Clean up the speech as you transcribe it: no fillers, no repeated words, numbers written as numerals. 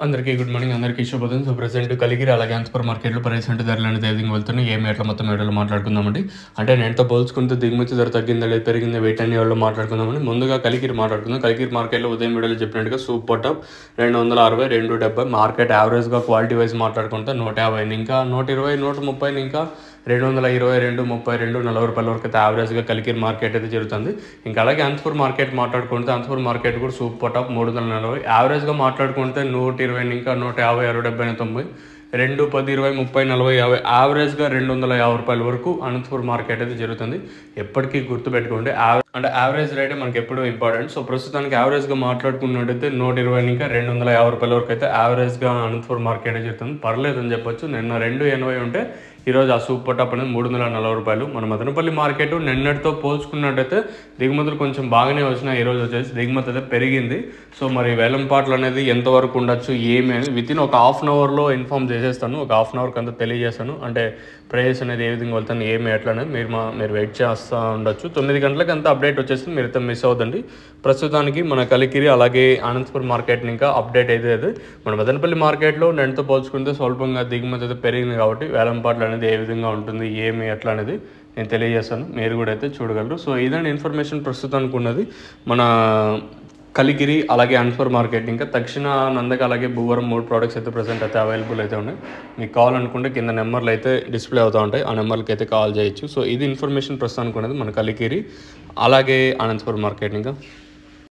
అందరికీ good morning. అందరికీ శుభోదయం. సో ప్రెసెంట్ కలిగిరి అలాగే సూపర్ మార్కెట్లో ప్రైసెంట్ ధరలు అనేది ఏ విధంగా వెళ్తున్నాయి, ఏమి ఎట్లా మొత్తం వీడియోలో మాట్లాడుకుందామండి. అంటే నేనుతో పోల్చుకుంటే దిగుమతి ధర తగ్గిందా లేదు పెరిగిందా వెయిట్ అన్ని వాళ్ళు మాట్లాడుకుందామండి. ముందుగా కలిగిరి మాట్లాడుకుందాం. కలిగిరి మార్కెట్లో ఉదయం వీడియోలో చెప్పినట్టుగా సూపర్ టాప్ 260, 270 మార్కెట్ యావరేజ్గా క్వాలిటీ వైజ్ మాట్లాడుకుంటే 150 ఇంకా 120, 130 ఇంకా 220, 230, 40 రూపాయల వరకు అయితే యావరేజ్గా కలిగిరి మార్కెట్ అయితే జరుగుతుంది. ఇంకా అలాగే అనంతపూర్ మార్కెట్ మాట్లాడుకుంటే అనంతపూర్ మార్కెట్ కూడా సూపర్ టాప్ 340 యావరేజ్గా మాట్లాడుకుంటే 120 ఇంకా 150, 60, 70, 90 2, 10, 20, 30, 40, 50 యావరేజ్గా 250 రూపాయల వరకు అనంతపూర్ మార్కెట్ అయితే జరుగుతుంది. ఎప్పటికీ గుర్తుపెట్టుకోండి, అంటే యావరేజ్ రేటే మనకి ఎప్పుడూ ఇంపార్టెంట్. సో ప్రస్తుతానికి యావరేజ్గా మాట్లాడుకున్నట్టయితే 120 ఇంకా 250 రూపాయల వరకు అయితే యావరేజ్గా అనంతపూర్ మార్కెట్ జరుగుతుంది. పర్లేదని చెప్పొచ్చు. నిన్న 280 ఉంటే ఈరోజు ఆ సూపర్ టాప్ అనేది 340 రూపాయలు. మన మదనపల్లి మార్కెట్ నిన్నటితో పోల్చుకున్నట్టయితే దిగుమతులు కొంచెం బాగానే వచ్చినాయి. ఈరోజు వచ్చేసి దిగుమతి అయితే పెరిగింది. సో మరి వేలంపాట్లు అనేది ఎంతవరకు ఉండొచ్చు ఏమి అనేది వితిన్ ఒక హాఫ్ అన్ అవర్లో ఇన్ఫామ్ చేసేస్తాను. ఒక హాఫ్ అన్ అవర్కి అంతా తెలియజేస్తాను. అంటే ప్రైస్ అనేది ఏ విధంగా వెళ్తాను ఏమి ఎట్లా అనేది మీరు వెయిట్ చేస్తూ ఉండొచ్చు. 9 గంటలకు అంతా అప్డేట్ వచ్చేసి మీరు అయితే మిస్ అవుతుంది. ప్రస్తుతానికి మన కలికిరి అలాగే అనంతపూర్ మార్కెట్ని ఇంకా అప్డేట్ అయితే మన మదనపల్లి మార్కెట్లో నిన్నతో పోల్చుకుంటే స్వల్పంగా దిగుమతి అయితే పెరిగింది. కాబట్టి వేలంపాట్లు అనేది ఏ విధంగా ఉంటుంది ఏమి ఎట్లా అనేది నేను తెలియజేస్తాను. మీరు కూడా అయితే చూడగలరు. సో ఇదండి ఇన్ఫర్మేషన్ ప్రస్తుతానికి ఉన్నది మన కలిగిరి అలాగే అనంతపూర్ మార్కెట్. ఇంకా దక్షిణ నందక అలాగే భూవరం 3 ప్రోడక్ట్స్ అయితే ప్రజెంట్ అయితే అవైలబుల్ అయితే ఉన్నాయి. మీకు కావాలనుకుంటే కింద నెంబర్లు అయితే డిస్ప్లే అవుతూ ఉంటాయి. ఆ నెంబర్లకి అయితే కాల్ చేయొచ్చు. సో ఇది ఇన్ఫర్మేషన్ ప్రస్తుతానికి ఉన్నది మన కలిగిరి అలాగే అనంతపూర్ మార్కెట్. ఇంకా